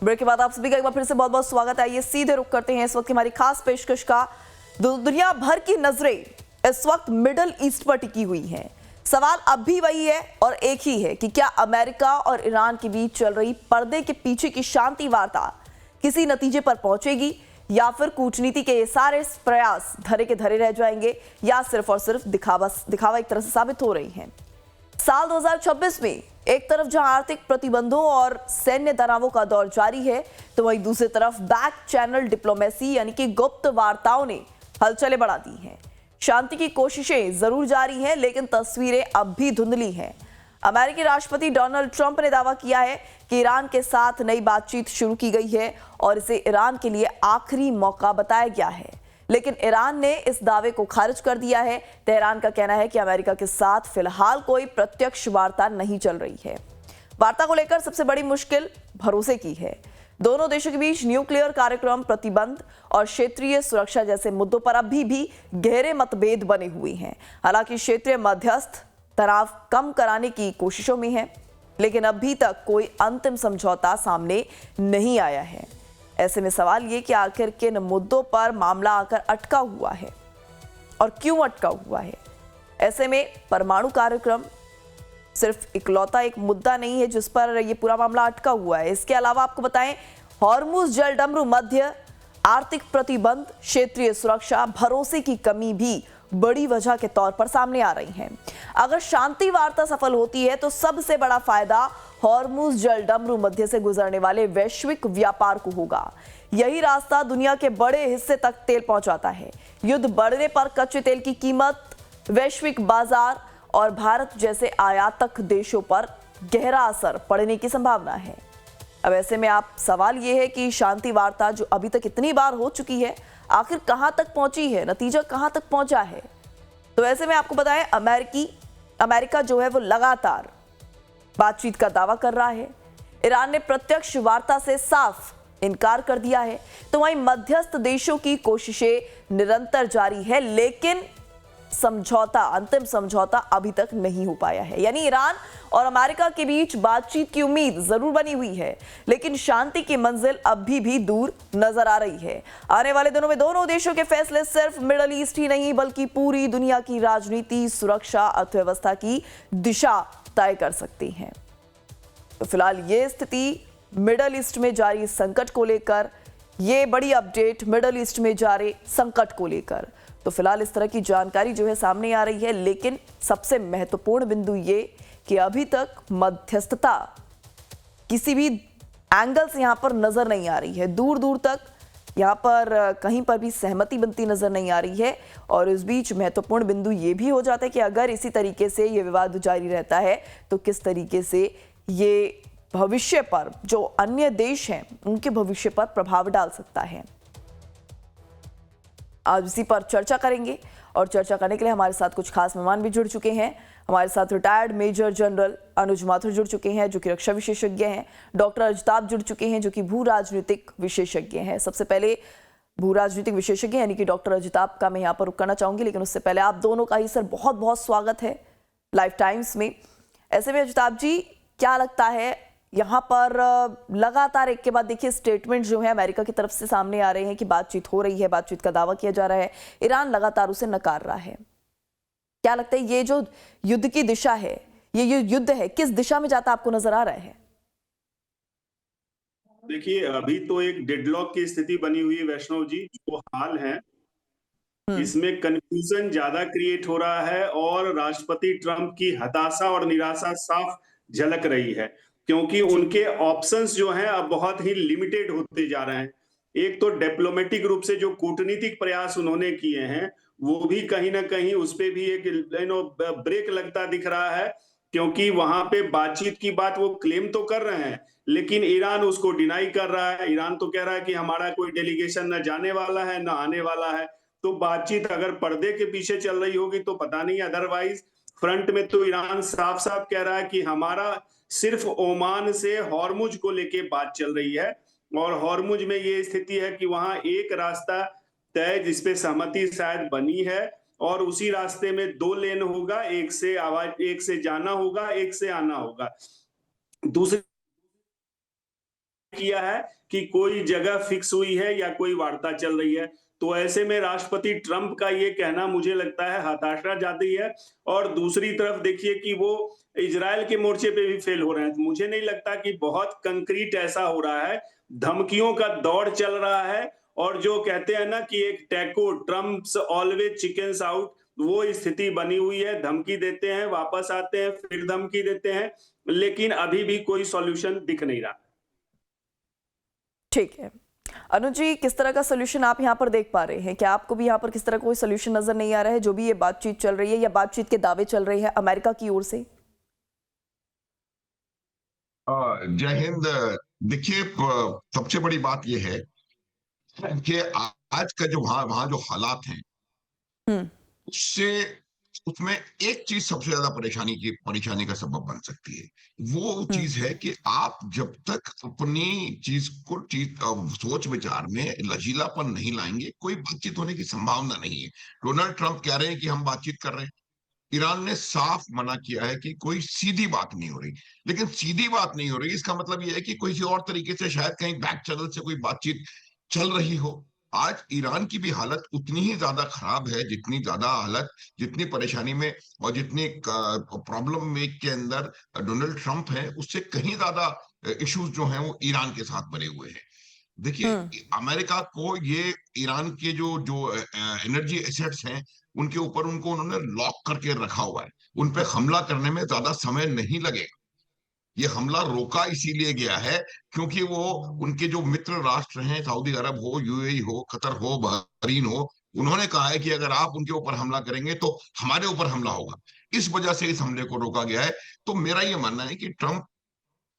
Break के बाद आप सभी का एक बार फिर से बहुत बहुत स्वागत है। आइए सीधे रुख करते हैं इस वक्त की हमारी खास पेशकश का। दुनिया भर की नजरें इस वक्त मिडल ईस्ट पर टिकी हुई हैं। सवाल अब भी वही है और एक ही है कि क्या अमेरिका और ईरान के बीच चल रही पर्दे के पीछे की शांति वार्ता किसी नतीजे पर पहुंचेगी या फिर कूटनीति के ये सारे प्रयास धरे के धरे रह जाएंगे या सिर्फ और सिर्फ दिखावा एक तरह से साबित हो रही हैं। साल 2026 में एक तरफ जहां आर्थिक प्रतिबंधों और सैन्य तनावों का दौर जारी है, तो वहीं दूसरी तरफ बैक चैनल डिप्लोमेसी यानी कि गुप्त वार्ताओं ने हलचलें बढ़ा दी हैं। शांति की कोशिशें जरूर जारी हैं, लेकिन तस्वीरें अब भी धुंधली हैं। अमेरिकी राष्ट्रपति डोनाल्ड ट्रंप ने दावा किया है कि ईरान के साथ नई बातचीत शुरू की गई है और इसे ईरान के लिए आखिरी मौका बताया गया है, लेकिन ईरान ने इस दावे को खारिज कर दिया है। तेहरान का कहना है कि अमेरिका के साथ फिलहाल कोई प्रत्यक्ष वार्ता नहीं चल रही है। वार्ता को लेकर सबसे बड़ी मुश्किल भरोसे की है। दोनों देशों के बीच न्यूक्लियर कार्यक्रम, प्रतिबंध और क्षेत्रीय सुरक्षा जैसे मुद्दों पर अभी भी गहरे मतभेद बने हुए हैं। हालांकि क्षेत्रीय मध्यस्थ तनाव कम कराने की कोशिशों में है, लेकिन अभी तक कोई अंतिम समझौता सामने नहीं आया है। ऐसे में सवाल ये कि आखिर किन मुद्दों पर मामला आकर अटका हुआ है और क्यों अटका हुआ है। ऐसे में परमाणु कार्यक्रम सिर्फ इकलौता एक मुद्दा नहीं है जिस पर यह पूरा मामला अटका हुआ है। इसके अलावा आपको बताएं, हॉर्मुज जलडमरू मध्य, आर्थिक प्रतिबंध, क्षेत्रीय सुरक्षा, भरोसे की कमी भी बड़ी वजह के तौर पर सामने आ रही हैं। अगर शांति वार्ता सफल होती है तो सबसे बड़ा फायदा हॉर्मुज जलडमरू मध्य से गुजरने वाले वैश्विक व्यापार को होगा। यही रास्ता दुनिया के बड़े हिस्से तक तेल पहुंचाता है। युद्ध बढ़ने पर कच्चे तेल की कीमत, वैश्विक बाजार और भारत जैसे आयातक देशों पर गहरा असर पड़ने की संभावना है। अब ऐसे में आप सवाल यह है कि शांति वार्ता जो अभी तक इतनी बार हो चुकी है, आखिर कहां तक पहुंची है, नतीजा कहां तक पहुंचा है। तो ऐसे में आपको बताएं, अमेरिका जो है वो लगातार बातचीत का दावा कर रहा है। ईरान ने प्रत्यक्ष वार्ता से साफ इनकार कर दिया है। तो वहीं मध्यस्थ देशों की कोशिशें निरंतर जारी है, लेकिन अंतिम समझौता अभी तक नहीं हो पाया है। यानी ईरान और अमेरिका के बीच बातचीत की उम्मीद जरूर बनी हुई है, लेकिन शांति की मंजिल अभी भी दूर नजर आ रही है। आने वाले दिनों में दोनों देशों के फैसले सिर्फ मिडल ईस्ट ही नहीं बल्कि पूरी दुनिया की राजनीति, सुरक्षा, अर्थव्यवस्था की दिशा तय कर सकती हैं। तो फिलहाल ये स्थिति मिडल ईस्ट में जारी संकट को लेकर, ये बड़ी अपडेट मिडल ईस्ट में जारी संकट को लेकर, तो फिलहाल इस तरह की जानकारी जो है सामने आ रही है। लेकिन सबसे महत्वपूर्ण बिंदु ये कि अभी तक मध्यस्थता किसी भी एंगल से यहां पर नजर नहीं आ रही है। दूर दूर तक यहां पर कहीं पर भी सहमति बनती नजर नहीं आ रही है। और इस बीच महत्वपूर्ण बिंदु ये भी हो जाता है कि अगर इसी तरीके से ये विवाद जारी रहता है तो किस तरीके से ये भविष्य पर, जो अन्य देश हैं उनके भविष्य पर प्रभाव डाल सकता है। आज इसी पर चर्चा करेंगे और चर्चा करने के लिए हमारे साथ कुछ खास मेहमान भी जुड़ चुके हैं। हमारे साथ रिटायर्ड मेजर जनरल अनुज माथुर जुड़ चुके हैं जो कि रक्षा विशेषज्ञ हैं। डॉक्टर अजिताभ जुड़ चुके हैं जो कि भू राजनीतिक विशेषज्ञ हैं। सबसे पहले भू राजनीतिक विशेषज्ञ यानी कि डॉक्टर अजिताभ का मैं यहाँ पर रुक करना चाहूंगी, लेकिन उससे पहले आप दोनों का ही सर बहुत बहुत स्वागत है लाइफ टाइम्स में। ऐसे में अजिताभ जी, क्या लगता है यहाँ पर लगातार एक के बाद देखिए स्टेटमेंट जो है अमेरिका की तरफ से सामने आ रहे हैं कि बातचीत हो रही है, बातचीत का दावा किया जा रहा है, ईरान लगातार उसे नकार रहा है। क्या लगता है ये जो युद्ध की दिशा है, ये युद्ध है, किस दिशा में जाता आपको नजर आ रहा है? देखिए, अभी तो एक डेडलॉक की स्थिति बनी हुई है वैष्णव जी, जो हाल है इसमें कंफ्यूजन ज्यादा क्रिएट हो रहा है और राष्ट्रपति ट्रंप की हताशा और निराशा साफ झलक रही है, क्योंकि उनके ऑप्शंस जो हैं अब बहुत ही लिमिटेड होते जा रहे हैं। एक तो डिप्लोमेटिक रूप से जो कूटनीतिक प्रयास उन्होंने किए हैं वो भी कहीं ना कहीं उस पे भी एक ब्रेक लगता दिख रहा है, क्योंकि वहां पे बातचीत की बात वो क्लेम तो कर रहे हैं लेकिन ईरान उसको डिनाई कर रहा है। ईरान तो कह रहा है कि हमारा कोई डेलीगेशन न जाने वाला है न आने वाला है। तो बातचीत अगर पर्दे के पीछे चल रही होगी तो पता नहीं, अदरवाइज फ्रंट में तो ईरान साफ साफ कह रहा है कि हमारा सिर्फ ओमान से हॉर्मुज को लेके बात चल रही है और हॉर्मुज में ये स्थिति है कि वहां एक रास्ता तय जिसपे सहमति शायद बनी है और उसी रास्ते में 2 लेन होगा, एक से जाना होगा, एक से आना होगा। दूसरी किया है कि कोई जगह फिक्स हुई है या कोई वार्ता चल रही है। तो ऐसे में राष्ट्रपति ट्रंप का ये कहना मुझे लगता है हताशाजनक है। और दूसरी तरफ देखिए कि वो इजराइल के मोर्चे पे भी फेल हो रहे हैं। तो मुझे नहीं लगता कि बहुत कंक्रीट ऐसा हो रहा है, धमकियों का दौर चल रहा है। और जो कहते हैं ना कि एक taco, Trump's always chickens out, वो स्थिति बनी हुई है। धमकी देते हैं, वापस आते हैं, फिर धमकी देते हैं, लेकिन अभी भी कोई सॉल्यूशन दिख नहीं रहा। ठीक है अनुज जी, किस तरह का सोल्यूशन आप यहाँ पर देख पा रहे हैं? क्या आपको भी यहाँ पर किस तरह कोई सोल्यूशन नजर नहीं आ रहा है, जो भी ये बातचीत चल रही है या बातचीत के दावे चल रहे हैं अमेरिका की ओर से? जय हिंद। देखिए, सबसे बड़ी बात यह है कि आज का जो वहां वहां जो हालात हैं हम्म। उससे उसमें एक चीज सबसे ज्यादा परेशानी का सबब बन सकती है। वो चीज है कि आप जब तक अपनी सोच विचार में लचीलापन नहीं लाएंगे, कोई बातचीत होने की संभावना नहीं है। डोनाल्ड ट्रंप कह रहे हैं कि हम बातचीत कर रहे हैं, ईरान ने साफ मना किया है कि कोई सीधी बात नहीं हो रही। लेकिन सीधी बात नहीं हो रही, इसका मतलब यह है कि किसी और तरीके से शायद कहीं बैक चैनल से कोई बातचीत चल रही हो। आज ईरान की भी हालत उतनी ही ज्यादा खराब है, जितनी परेशानी में और जितनी प्रॉब्लम में के अंदर डोनाल्ड ट्रंप है, उससे कहीं ज्यादा इश्यूज जो हैं वो ईरान के साथ बने हुए हैं। देखिए, अमेरिका को ये ईरान के जो जो एनर्जी एसेट्स हैं उनको उन्होंने लॉक करके रखा हुआ है। उन पे हमला करने में ज्यादा समय नहीं लगेगा। ये हमला रोका इसीलिए गया है क्योंकि वो उनके जो मित्र राष्ट्र हैं, सऊदी अरब हो, यूएई हो, कतर हो, बहरीन हो, उन्होंने कहा है कि अगर आप उनके ऊपर हमला करेंगे तो हमारे ऊपर हमला होगा। इस वजह से इस हमले को रोका गया है। तो मेरा ये मानना है कि ट्रंप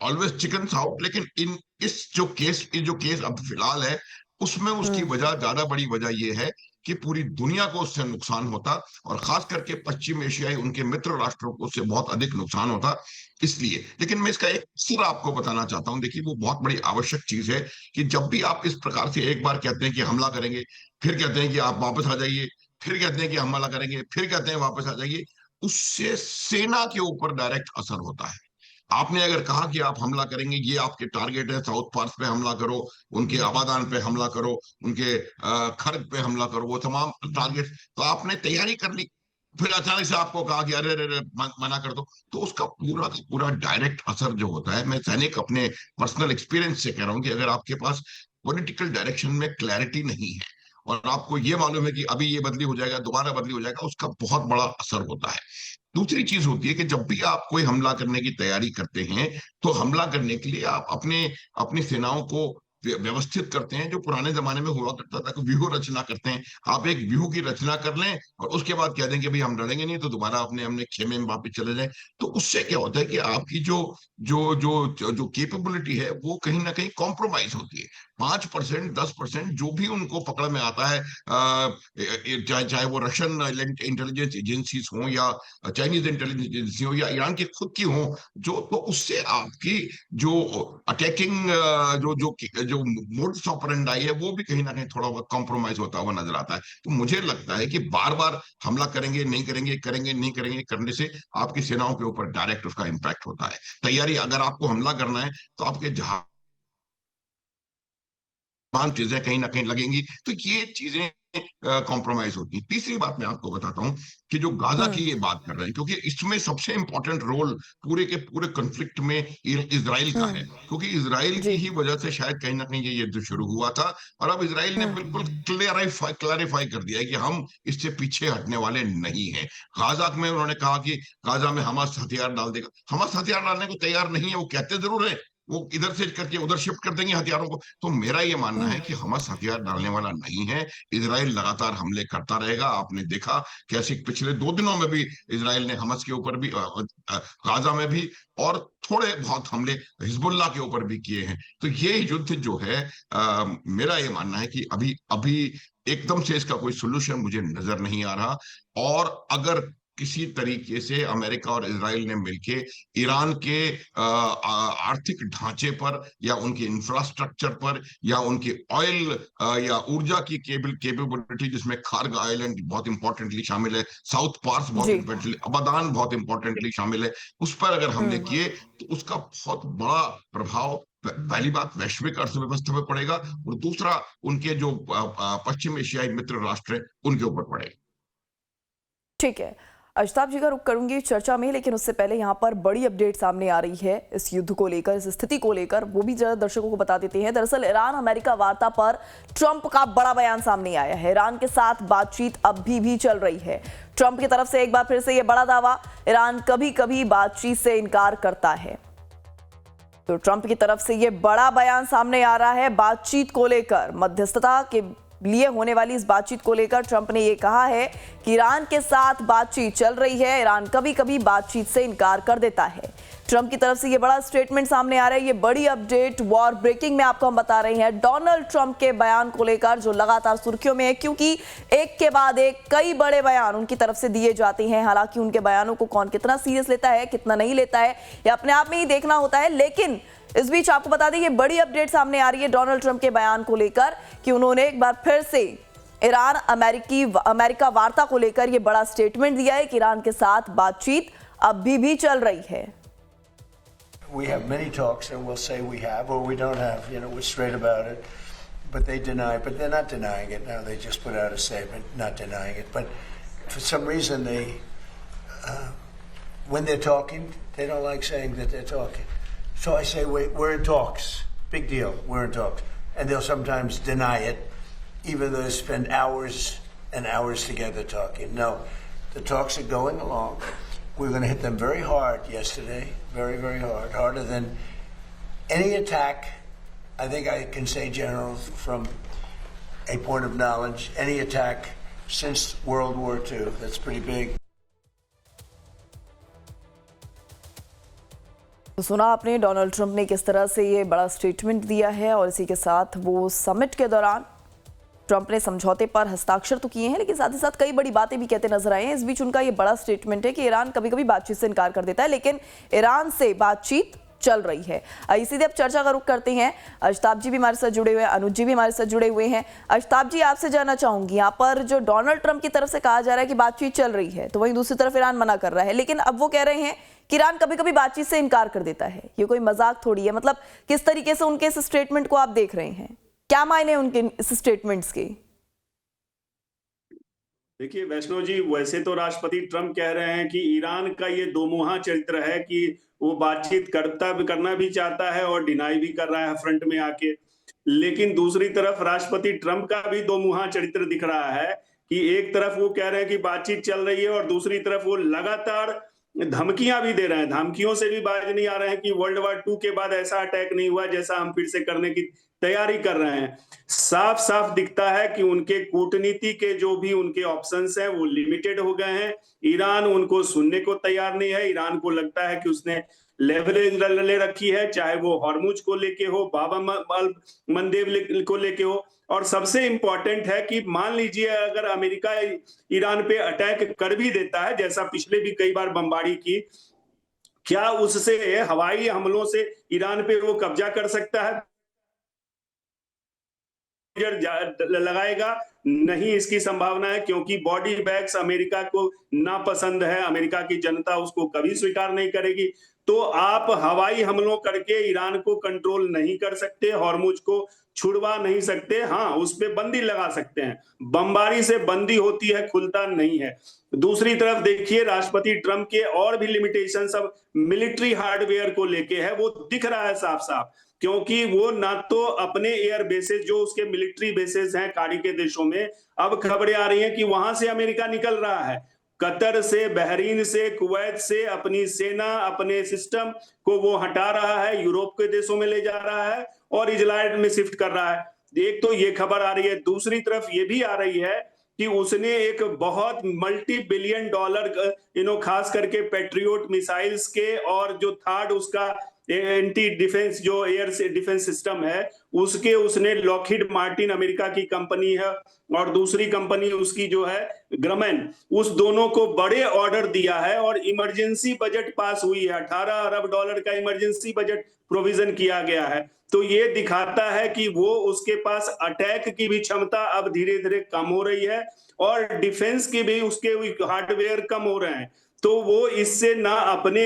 ऑलवेज चिकन आउट, लेकिन इस जो केस अब फिलहाल है उसमें उसकी वजह, ज्यादा बड़ी वजह यह है कि पूरी दुनिया को उससे नुकसान होता, और खास करके पश्चिम एशियाई उनके मित्र राष्ट्रों को उससे बहुत अधिक नुकसान होता। इसलिए, लेकिन मैं इसका एक सिर आपको बताना चाहता हूं। देखिए, वो बहुत बड़ी आवश्यक चीज है कि जब भी आप इस प्रकार से एक बार कहते हैं कि हमला करेंगे, फिर कहते हैं कि आप वापस आ जाइए, फिर कहते हैं कि हमला करेंगे, फिर कहते हैं वापस आ जाइए, उससे सेना के ऊपर डायरेक्ट असर होता है। आपने अगर कहा कि आप हमला करेंगे, ये आपके टारगेट है, साउथ पार्स पे हमला करो, उनके आबादान पे हमला करो, उनके खर्ग पे हमला करो, वो तमाम टारगेट, तो आपने तैयारी कर ली। फिर अचानक से आपको कहा कि अरे अरे मना कर दो, तो उसका पूरा का पूरा डायरेक्ट असर जो होता है, मैं सैनिक अपने पर्सनल एक्सपीरियंस से कह रहा हूँ कि अगर आपके पास पॉलिटिकल डायरेक्शन में क्लैरिटी नहीं है और आपको ये मालूम है कि अभी ये बदली हो जाएगा, दोबारा बदली हो जाएगा, उसका बहुत बड़ा असर होता है। दूसरी चीज होती है कि जब भी आप कोई हमला करने की तैयारी करते हैं, तो हमला करने के लिए आप अपनी सेनाओं को व्यवस्थित करते हैं, जो पुराने जमाने में हुआ करता था कि व्यूह रचना करते हैं। आप एक व्यूह की रचना कर लें और उसके बाद कह दें कि भाई हम लड़ेंगे नहीं, तो दोबारा अपने खेमे में वापस चले जाएं। तो उससे क्या होता है कि आपकी जो जो जो जो कैपेबिलिटी है वो कहीं ना कहीं कॉम्प्रोमाइज होती है। 5%, 10% जो भी उनको पकड़ में आता है, चाहे वो रशियन इंटेलिजेंस एजेंसीज हों या चाइनीज इंटेलिजेंस एजेंसी हो या ईरान की खुद की हो, जो तो उससे आपकी जो अटैकिंग जो जो जो मोड्स ऑपरेंडाई है वो भी कहीं ना कहीं थोड़ा बहुत कॉम्प्रोमाइज होता हुआ नजर आता है। तो मुझे लगता है कि बार बार हमला करेंगे नहीं करेंगे, करेंगे नहीं करेंगे करने से आपकी सेनाओं के ऊपर डायरेक्ट उसका इंपैक्ट होता है। तैयारी, अगर आपको हमला करना है तो आपके जहां तमाम चीजें कहीं ना कहीं लगेंगी, तो ये चीजें कॉम्प्रोमाइज होती है। तीसरी बात मैं आपको बताता हूं कि जो गाजा की ये बात कर रहे हैं, क्योंकि इसमें सबसे इंपॉर्टेंट रोल पूरे के पूरे कॉन्फ्लिक्ट में इजराइल का है, क्योंकि इजराइल की जी। ही वजह से शायद कहीं ना कहीं ये युद्ध शुरू हुआ था। और अब इजराइल ने बिल्कुल क्लैरिफाई कर दिया है कि हम इससे पीछे हटने वाले नहीं हैं। गाजा में उन्होंने कहा कि गाजा में हमास हथियार डाल देगा। हमास हथियार डालने को तैयार नहीं है, वो कहते जरूर है वो इधर से करके उधर शिफ्ट कर देंगे हथियारों को। तो मेरा ये मानना है कि हमास हथियार डालने वाला नहीं है। इजराइल लगातार हमले करता रहेगा। आपने देखा कैसे पिछले 2 दिनों में भी इजराइल ने हमास के ऊपर भी, गाजा में भी, और थोड़े बहुत हमले हिजबुल्लाह के ऊपर भी किए हैं। तो ये युद्ध जो है, मेरा ये मानना है कि अभी अभी एकदम से इसका कोई सोल्यूशन मुझे नजर नहीं आ रहा। और अगर किसी तरीके से अमेरिका और इजराइल ने मिलके ईरान के आर्थिक ढांचे पर या उनके इंफ्रास्ट्रक्चर पर या उनके ऑयल या ऊर्जा की केपेबिलिटी, जिसमें खार्ग आइलैंड बहुत इंपॉर्टेंटली शामिल है, साउथ पार्स बहुत इंपॉर्टेंटली, अबादान बहुत इंपॉर्टेंटली शामिल है, उस पर अगर हमले किए तो उसका बहुत बड़ा प्रभाव पहली बात वैश्विक अर्थव्यवस्था पे पड़ेगा और दूसरा उनके जो पश्चिम एशियाई मित्र राष्ट्र हैं उनके ऊपर पड़ेगा। ठीक है, अजताब जी का रुख करूंगी चर्चा में, लेकिन उससे पहले यहाँ पर बड़ी अपडेट सामने आ रही है इस युद्ध को लेकर, इस स्थिति को लेकर, वो भी जरा दर्शकों को बता देते हैं। दरअसल ईरान अमेरिका वार्ता पर ट्रंप का बड़ा बयान सामने आया है। ईरान के साथ बातचीत अब भी चल रही है। ट्रंप की तरफ से एक बार फिर से ये बड़ा दावा, ईरान कभी कभी बातचीत से इनकार करता है। तो ट्रंप की तरफ से ये बड़ा बयान सामने आ रहा है बातचीत को लेकर, मध्यस्थता के लिए होने वाली इस बातचीत को लेकर ट्रंप ने ये कहा है कि ईरान के साथ बातचीत चल रही है, ईरान कभी कभी बातचीत से इनकार कर देता है। ट्रंप की तरफ से ये बड़ा स्टेटमेंट सामने आ रहा है। ये बड़ी अपडेट वॉर ब्रेकिंग में आपको हम बता रहे हैं डोनाल्ड ट्रंप के बयान को लेकर, जो लगातार सुर्खियों में है, क्योंकि एक के बाद एक कई बड़े बयान उनकी तरफ से दिए जाते हैं। हालांकि उनके बयानों को कौन कितना सीरियस लेता है, कितना नहीं लेता है, ये अपने आप में ही देखना होता है। लेकिन इस बीच आपको बता दें, ये बड़ी अपडेट सामने आ रही है डोनाल्ड ट्रंप के बयान को लेकर कि उन्होंने एक बार फिर से ईरान अमेरिका वार्ता को लेकर ये बड़ा स्टेटमेंट दिया है कि ईरान के साथ बातचीत अब भी चल रही है। We have many talks, and we'll say we have or we don't have. You know, we're straight about it. But they deny. But they're not denying it now. They just put out a statement, not denying it. But for some reason, when they're talking, they don't like saying that they're talking. So I say, wait, we're in talks. Big deal. We're in talks. And they'll sometimes deny it, even though they spend hours and hours together talking. No, the talks are going along. We're going to hit them very hard yesterday, very, very hard, harder than any attack. I think I can say, General, from a point of knowledge, any attack since World War II. That's pretty big. तो सुना आपने Donald Trump ने किस तरह से ये बड़ा statement दिया है, और इसी के साथ वो समिट के दौरान ट्रंप ने समझौते पर हस्ताक्षर तो किए हैं, लेकिन साथ ही साथ कई बड़ी बातें भी कहते नजर आए हैं। इस बीच उनका ये बड़ा स्टेटमेंट है कि ईरान कभी कभी बातचीत से इनकार कर देता है, लेकिन ईरान से बातचीत चल रही है। सीधे अब चर्चा का रुख करते हैं। अजताब जी भी हमारे साथ जुड़े हुए हैं, अनुज जी भी हमारे साथ जुड़े हुए हैं। अजताब जी, आपसे जानना चाहूंगी, यहाँ पर जो डोनाल्ड ट्रंप की तरफ से कहा जा रहा है कि बातचीत चल रही है, तो वहीं दूसरी तरफ ईरान मना कर रहा है, लेकिन अब वो कह रहे हैं कि ईरान कभी कभी बातचीत से इनकार कर देता है। ये कोई मजाक थोड़ी है। मतलब किस तरीके से उनके इस स्टेटमेंट को आप देख रहे हैं, क्या मायने उनके इस स्टेटमेंट्स के? देखिए वैष्णव जी, वैसे तो राष्ट्रपति ट्रंप कह रहे हैं कि ईरान का ये दोमुहा चरित्र है कि वो बातचीत करना भी चाहता है और डिनाई भी कर रहा है फ्रंट में आके। लेकिन दूसरी तरफ राष्ट्रपति ट्रंप का भी दोमुहा चरित्र दिख रहा है कि एक तरफ वो कह रहे हैं कि बातचीत चल रही है और दूसरी तरफ वो लगातार धमकियां भी दे रहे हैं। धमकियों से भी बाज नहीं आ रहे हैं कि वर्ल्ड वॉर 2 के बाद ऐसा अटैक नहीं हुआ जैसा हम फिर से करने की तैयारी कर रहे हैं। साफ साफ दिखता है कि उनके कूटनीति के जो भी उनके ऑप्शंस हैं वो लिमिटेड हो गए हैं। ईरान उनको सुनने को तैयार नहीं है। ईरान को लगता है कि उसने लेवरेज ले रखी है, चाहे वो हॉर्मुज को लेके हो, बाबा मंदेव को लेके हो। और सबसे इंपॉर्टेंट है कि मान लीजिए अगर अमेरिका ईरान पे अटैक कर भी देता है, जैसा पिछले भी कई बार बमबारी की, क्या उससे हवाई हमलों से ईरान पे वो कब्जा कर सकता है, लगाएगा? नहीं, इसकी संभावना है, क्योंकि बॉडी बैग्स अमेरिका को नापसंद है। अमेरिका की जनता उसको कभी स्वीकार नहीं करेगी। तो आप हवाई हमलों करके ईरान को कंट्रोल नहीं कर सकते, हॉर्मुज को छुड़वा नहीं सकते। हाँ, उस पे बंदी लगा सकते हैं। बमबारी से बंदी होती है, खुलता नहीं है। दूसरी तरफ देखिए, राष्ट्रपति ट्रंप के और भी लिमिटेशन सब मिलिट्री हार्डवेयर को लेके है, वो दिख रहा है साफ साफ, क्योंकि वो ना तो अपने एयर बेसेस, जो उसके मिलिट्री बेसेस हैं खाड़ी के देशों में, अब खबरें आ रही हैं कि वहां से अमेरिका निकल रहा है। कतर से, बहरीन से, कुवैत से अपनी सेना, अपने सिस्टम को वो हटा रहा है, यूरोप के देशों में ले जा रहा है और इजराइल में शिफ्ट कर रहा है। एक तो ये खबर आ रही है। दूसरी तरफ ये भी आ रही है कि उसने एक बहुत मल्टी बिलियन डॉलर खास करके पेट्रियोट मिसाइल्स के, और जो थर्ड उसका एंटी डिफेंस जो एयर से डिफेंस सिस्टम है, उसके उसने लॉकहीड मार्टिन अमेरिका की कंपनी है और दूसरी कंपनी उसकी जो है ग्रमेन, उस दोनों को बड़े ऑर्डर दिया है और इमरजेंसी बजट पास हुई है। 18 अरब डॉलर का इमरजेंसी बजट प्रोविजन किया गया है। तो ये दिखाता है कि वो उसके पास अटैक की भी क्षमता अब धीरे धीरे कम हो रही है और डिफेंस की भी उसके हार्डवेयर कम हो रहे हैं। तो वो इससे ना अपने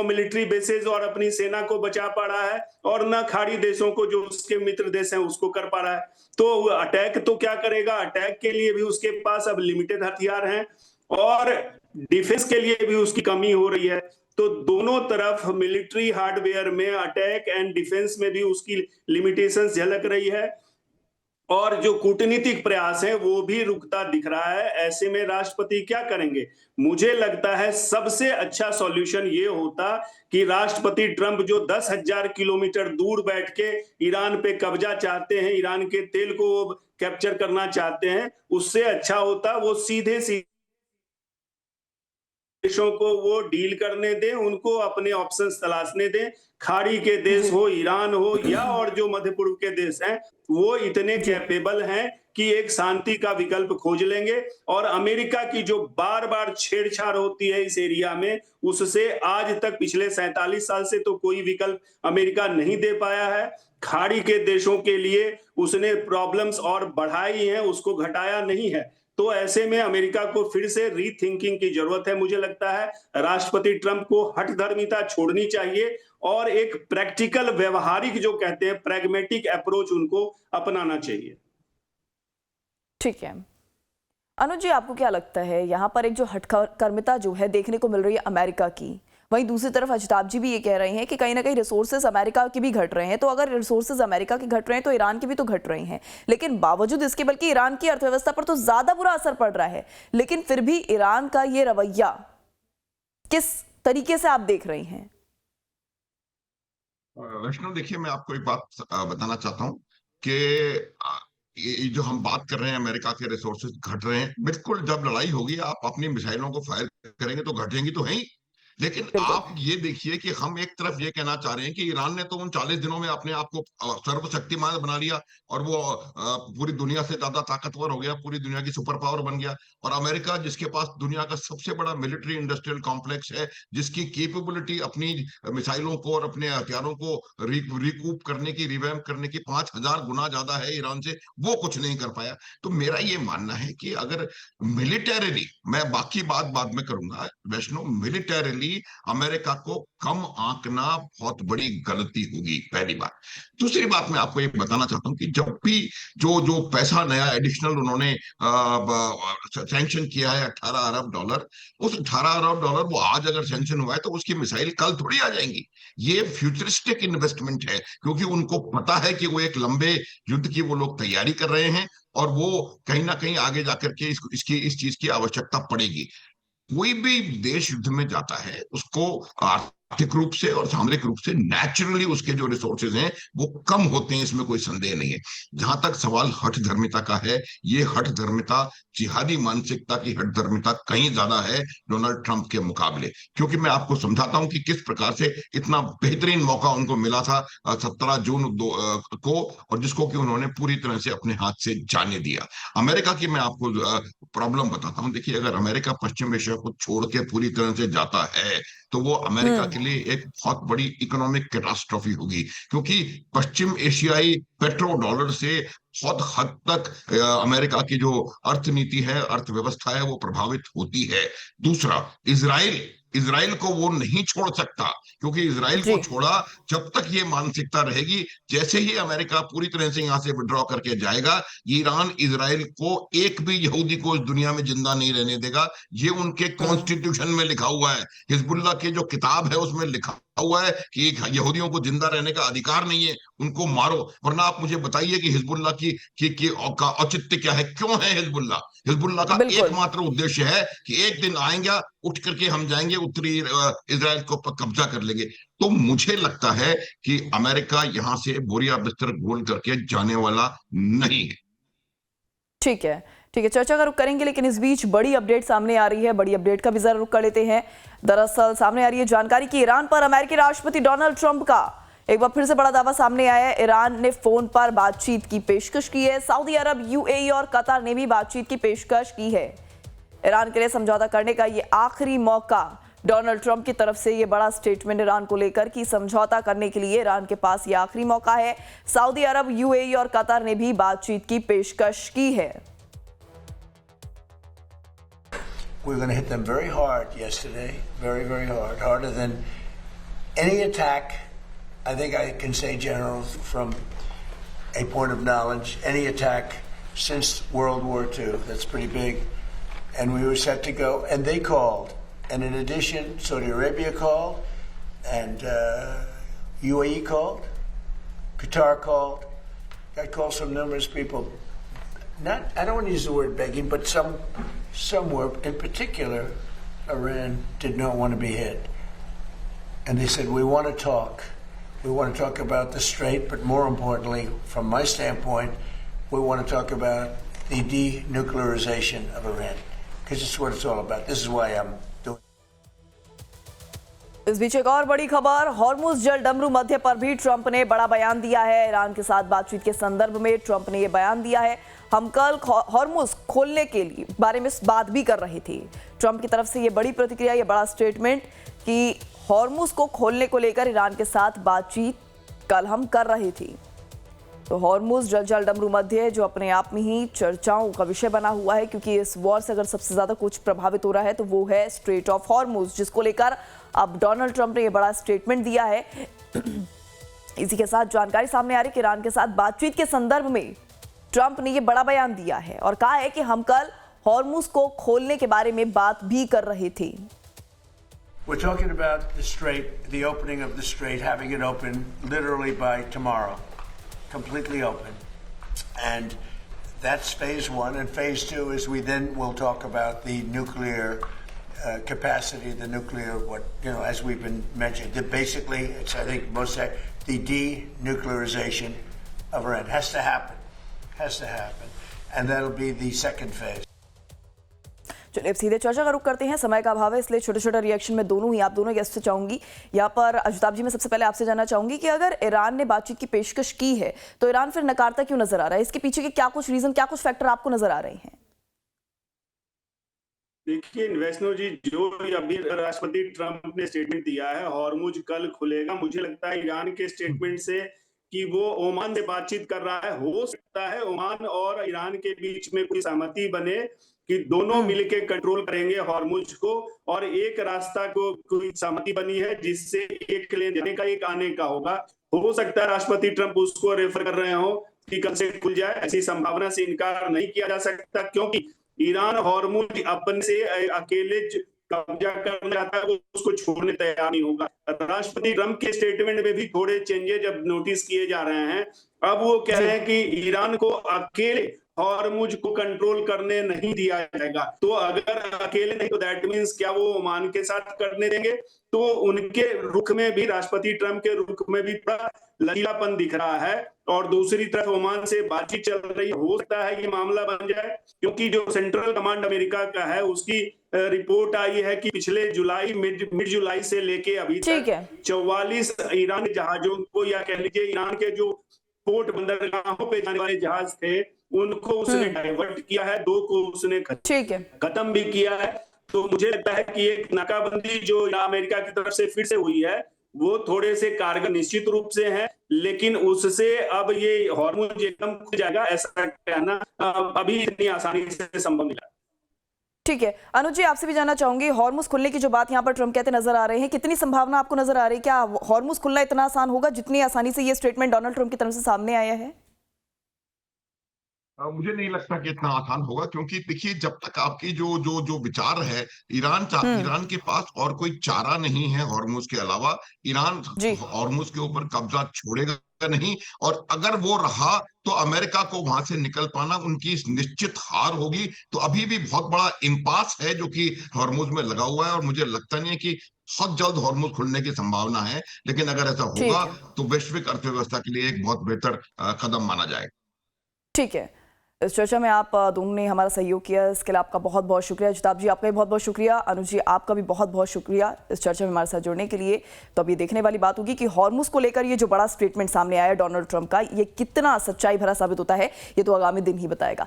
मिलिट्री बेसेस और अपनी सेना को बचा पा रहा है और ना खाड़ी देशों को, जो उसके मित्र देश हैं, उसको कर पा रहा है। तो अटैक तो क्या करेगा, अटैक के लिए भी उसके पास अब लिमिटेड हथियार हैं और डिफेंस के लिए भी उसकी कमी हो रही है। तो दोनों तरफ मिलिट्री हार्डवेयर में, अटैक एंड डिफेंस में भी उसकी लिमिटेशंस झलक रही है और जो कूटनीतिक प्रयास है वो भी रुकता दिख रहा है। ऐसे में राष्ट्रपति क्या करेंगे? मुझे लगता है सबसे अच्छा सॉल्यूशन ये होता कि राष्ट्रपति ट्रंप जो 10,000 किलोमीटर दूर बैठ के ईरान पे कब्जा चाहते हैं, ईरान के तेल को कैप्चर करना चाहते हैं, उससे अच्छा होता वो सीधे देशों को वो डील करने दें, उनको अपने ऑप्शंस तलाशने दें। खाड़ी के देश हो, ईरान हो या और जो मध्य पूर्व के देश हैं, वो इतने कैपेबल हैं कि एक शांति का विकल्प खोज लेंगे और अमेरिका की जो बार बार छेड़छाड़ होती है इस एरिया में, उससे आज तक पिछले 47 साल से तो कोई विकल्प अमेरिका नहीं दे पाया है। खाड़ी के देशों के लिए उसने प्रॉब्लम्स और बढ़ाई हैं, उसको घटाया नहीं है। तो ऐसे में अमेरिका को फिर से रीथिंकिंग की जरूरत है। मुझे लगता है राष्ट्रपति ट्रंप को हठधर्मिता छोड़नी चाहिए और एक प्रैक्टिकल, व्यवहारिक, जो कहते हैं प्रैग्मेटिक अप्रोच उनको अपनाना चाहिए। ठीक है अनुज जी, आपको क्या लगता है यहाँ पर एक जो हठकर्मिता जो है देखने को मिल रही है अमेरिका की, वहीं दूसरी तरफ अजताब जी भी ये कह रहे हैं कि कहीं ना कहीं रिसोर्सेज अमेरिका के भी घट रहे हैं। तो अगर रिसोर्सेज अमेरिका के घट रहे हैं तो ईरान के भी तो घट रहे हैं, लेकिन बावजूद इसके बल्कि ईरान की अर्थव्यवस्था पर तो ज्यादा बुरा असर पड़ रहा है। लेकिन फिर भी ईरान का ये रवैया किस तरीके से आप देख रही हैं? वैष्णव, देखिए, मैं आपको एक बात बताना चाहता हूँ कि ये जो हम बात कर रहे हैं अमेरिका के रिसोर्सेज घट रहे हैं, बिल्कुल जब लड़ाई होगी आप अपनी मिसाइलों को फायर करेंगे तो घटेंगी तो है ही। लेकिन आप ये देखिए कि हम एक तरफ ये कहना चाह रहे हैं कि ईरान ने तो उन 40 दिनों में अपने आप को सर्वशक्तिमान बना लिया और वो पूरी दुनिया से ज्यादा ताकतवर हो गया, पूरी दुनिया की सुपर पावर बन गया। और अमेरिका, जिसके पास दुनिया का सबसे बड़ा मिलिट्री इंडस्ट्रियल कॉम्प्लेक्स है, जिसकी कैपेबिलिटी अपनी मिसाइलों को और अपने हथियारों को रिकूप करने की, रिवैम्प करने की 5000 गुना ज्यादा है ईरान से, वो कुछ नहीं कर पाया। तो मेरा ये मानना है कि अगर मिलिटरीली, मैं बाकी बात बाद में करूंगा वैष्णव, मिलिटरीली अमेरिका को कम आंकना बहुत बड़ी गलती होगी, पहली बात। दूसरी बात मैं आपको ये बताना चाहता हूं कि जब भी जो जो पैसा नया एडिशनल उन्होंने सैंक्शन किया है $18 अरब, उस $18 अरब वो आज अगर सैंक्शन हुआ है तो उसकी मिसाइल कल थोड़ी आ जाएंगी। ये फ्यूचरिस्टिक इन्वेस्टमेंट है, क्योंकि उनको पता है कि वो एक लंबे युद्ध की वो लोग तैयारी कर रहे हैं और वो कहीं ना कहीं आगे जाकर के इस चीज की आवश्यकता पड़ेगी। कोई भी देश युद्ध में जाता है उसको आर्थिक रूप से और सामरिक रूप से नेचुरली उसके जो रिसोर्सेज हैं वो कम होते हैं, इसमें कोई संदेह नहीं है। जहां तक सवाल हठधर्मिता का है, ये हठधर्मिता, जिहादी मानसिकता की हठधर्मिता कहीं ज्यादा है डोनाल्ड ट्रंप के मुकाबले। क्योंकि मैं आपको समझाता हूं कि किस प्रकार से इतना बेहतरीन मौका उनको मिला था 17 जून को, और जिसको कि उन्होंने पूरी तरह से अपने हाथ से जाने दिया। अमेरिका की मैं आपको प्रॉब्लम बताता हूं। देखिए, अगर अमेरिका पश्चिम एशिया को छोड़ के पूरी तरह से जाता है तो वो अमेरिका के लिए एक बहुत बड़ी इकोनॉमिक कैटास्ट्रॉफी होगी, क्योंकि पश्चिम एशियाई पेट्रो डॉलर से बहुत हद तक अमेरिका की जो अर्थनीति है, अर्थव्यवस्था है, वो प्रभावित होती है। दूसरा, इजराइल को वो नहीं छोड़ सकता, क्योंकि इजराइल को छोड़ा जब तक ये मानसिकता रहेगी, जैसे ही अमेरिका पूरी तरह से यहां से विड्रॉ करके जाएगा, ईरान इजराइल को एक भी यहूदी को इस दुनिया में जिंदा नहीं रहने देगा। ये उनके कॉन्स्टिट्यूशन में लिखा हुआ है। हिजबुल्लाह की जो किताब है उसमें लिखा हुआ है कि यहूदियों को जिंदा रहने का अधिकार नहीं है, उनको मारो। वरना आप मुझे बताइए कि हिजबुल्लाह की औचित्य क्या है? क्यों है हिजबुल्लाह का एकमात्र उद्देश्य है कि एक दिन आएंगे, उठ करके हम जाएंगे, उत्तरी इजराइल को कब्जा कर लेंगे। तो मुझे लगता है कि अमेरिका यहां से बोरिया बिस्तर गोल करके जाने वाला नहीं है। ठीक है, चर्चा का रुख करेंगे, लेकिन इस बीच बड़ी अपडेट सामने आ रही है। बड़ी अपडेट का भी जरा रुख कर लेते हैं। दरअसल सामने आ रही है जानकारी कि ईरान पर अमेरिकी राष्ट्रपति डोनाल्ड ट्रंप का एक बार फिर से बड़ा दावा सामने आया है। ईरान ने फोन पर बातचीत की पेशकश की है। सऊदी अरब, यूएई और कतर ने भी बातचीत की पेशकश की है। ईरान के लिए समझौता करने का ये आखिरी मौका, डोनाल्ड ट्रंप की तरफ से ये बड़ा स्टेटमेंट ईरान को लेकर कि समझौता करने के लिए ईरान के पास ये आखिरी मौका है। सऊदी अरब, यूएई और कतर ने भी बातचीत की पेशकश की है। we're going to hit them very hard yesterday, very, very hard, harder than any attack. I think I can say, General, from a point of knowledge, any attack since World War II. That's pretty big. And we were set to go, and they called. And in addition, Saudi Arabia called, and UAE called, Qatar called. I called some numerous people. I don't want to use the word begging, but some were, in particular, Iran did not want to be hit. And they said, we want to talk. We want to talk about the Strait, but more importantly, from my standpoint, we want to talk about the denuclearization of Iran, because it's what it's all about. This is why I'm doing. इस बीच एक और बड़ी खबर, Hormuz जल डमरू मध्य पर भी Trump ने बड़ा बयान दिया है। ईरान के साथ बातचीत के संदर्भ में ट्रंप ने यह बयान दिया है। हम कल हॉर्मुज खोलने के लिए बारे में बात भी कर रहे थे। ट्रंप की तरफ से ये बड़ी प्रतिक्रिया, ये बड़ा स्टेटमेंट कि हॉर्मुज को खोलने को लेकर ईरान के साथ बातचीत कल हम कर रहे थे। तो हॉर्मुज जल डमरू मध्य जो अपने आप में ही चर्चाओं का विषय बना हुआ है, क्योंकि इस वॉर से अगर सबसे ज्यादा कुछ प्रभावित हो रहा है तो वो है स्ट्रेट ऑफ हॉर्मुज, जिसको लेकर अब डोनाल्ड ट्रंप ने ये बड़ा स्टेटमेंट दिया है। इसी के साथ जानकारी सामने आ रही है कि ईरान के साथ बातचीत के संदर्भ में ट्रंप ने ये बड़ा बयान दिया है और कहा है कि हम कल हॉर्मुज को खोलने के बारे में बात भी कर रहे थे। We're talking about the Strait, the opening of the Strait, having it open literally by tomorrow, completely open. And that's phase one. And phase two is we then will talk about the nuclear capacity, the nuclear, as we've been mentioned. Basically, it's, I think, the denuclearization of Iran has to happen. And that'll be the second phase. चलिए अब सीधे चर्चा का रुख करते हैं। समय का अभाव है, इसलिए छोटे छोटे रिएक्शन में आप दोनों गेस्ट से चाहूंगी। यहाँ पर अजताब जी, मैं सबसे पहले आपसे जानना चाहूंगी कि अगर ईरान ने बातचीत की पेशकश की है तो ईरान फिर नकारता क्यों नजर आ रहा है? इसके पीछे के क्या कुछ रीजन, क्या कुछ फैक्टर आपको नजर आ रहे हैं? देखिए वैष्णव जी, जो अभी राष्ट्रपति ट्रंप ने स्टेटमेंट दिया है हॉर्मुज कल खुलेगा, मुझे लगता है ईरान के स्टेटमेंट से कि वो ओमान से बातचीत कर रहा है। हो सकता है ओमान और ईरान के बीच में कोई सहमति बने कि दोनों मिलके कंट्रोल करेंगे हॉर्मुज को, और एक रास्ता को कोई सहमति बनी है जिससे एक लेन जाने का एक आने का होगा। हो सकता है राष्ट्रपति ट्रंप उसको रेफर कर रहे हो कि कल से खुल जाए। ऐसी संभावना से इनकार नहीं किया जा सकता, क्योंकि ईरान हॉर्मुज अपने से अकेले कब्जा करना चाहता है, उसको छोड़ने तैयार नहीं होगा। राष्ट्रपति ट्रंप के स्टेटमेंट में भी थोड़े चेंजेस अब नोटिस किए जा रहे हैं। अब वो कह रहे हैं कि ईरान को अकेले हॉर्मुज को कंट्रोल करने नहीं दिया जाएगा। तो अगर अकेले नहीं तो दैट मींस क्या वो ओमान के साथ करने देंगे? तो उनके रुख में भी, राष्ट्रपति ट्रंप के रुख में भी थोड़ा लचीलापन दिख रहा है। और दूसरी तरफ ओमान से बातचीत चल रही है। हो सकता है ये मामला बन जाए, क्योंकि जो सेंट्रल कमांड अमेरिका का है उसकी रिपोर्ट आई है कि पिछले मिड जुलाई से लेके अभी तक 44 ईरान जहाजों को, या कह लीजिए ईरान के जो पोर्ट बंदरगाहों पे जाने वाले जहाज थे उनको उसने डाइवर्ट किया है, 2 को उसने खत्म भी किया है। तो मुझे लगता है कि एक नाकाबंदी जो अमेरिका की तरफ से फिर से हुई है वो थोड़े से कारगर निश्चित रूप से है, लेकिन उससे अब ये हॉर्मुज एकदम खुल जाएगा ऐसा कहना अभी इतनी आसानी से संभव नहीं है। ठीक है अनुज जी, आपसे भी जानना चाहूंगी, हॉर्मुज खुलने की जो बात यहाँ पर ट्रंप कहते नजर आ रहे हैं, कितनी संभावना आपको नजर आ रही है? क्या हॉर्मुज खुलना इतना आसान होगा जितनी आसानी से ये स्टेटमेंट डोनाल्ड ट्रंप की तरफ से सामने आया है? मुझे नहीं लगता कि इतना आसान होगा, क्योंकि देखिए जब तक आपकी जो विचार है, ईरान के पास और कोई चारा नहीं है हॉर्मुज के अलावा। ईरान हॉर्मुज के ऊपर कब्जा छोड़ेगा नहीं, और अगर वो रहा तो अमेरिका को वहां से निकल पाना उनकी निश्चित हार होगी। तो अभी भी बहुत बड़ा इम्पास है जो कि हॉर्मुज में लगा हुआ है, और मुझे लगता नहीं है कि बहुत जल्द हॉर्मुज खुलने की संभावना है। लेकिन अगर ऐसा होगा तो वैश्विक अर्थव्यवस्था के लिए एक बहुत बेहतर कदम माना जाएगा। ठीक है, इस चर्चा में आप दोनों ने हमारा सहयोग किया, इसके लिए आपका बहुत बहुत शुक्रिया। अजताब जी आपका भी बहुत बहुत शुक्रिया। अनुज जी आपका भी बहुत बहुत शुक्रिया इस चर्चा में हमारे साथ जुड़ने के लिए। तो अब ये देखने वाली बात होगी कि हॉर्मुज को लेकर ये जो बड़ा स्टेटमेंट सामने आया डोनाल्ड ट्रंप का, ये कितना सच्चाई भरा साबित होता है, ये तो आगामी दिन ही बताएगा।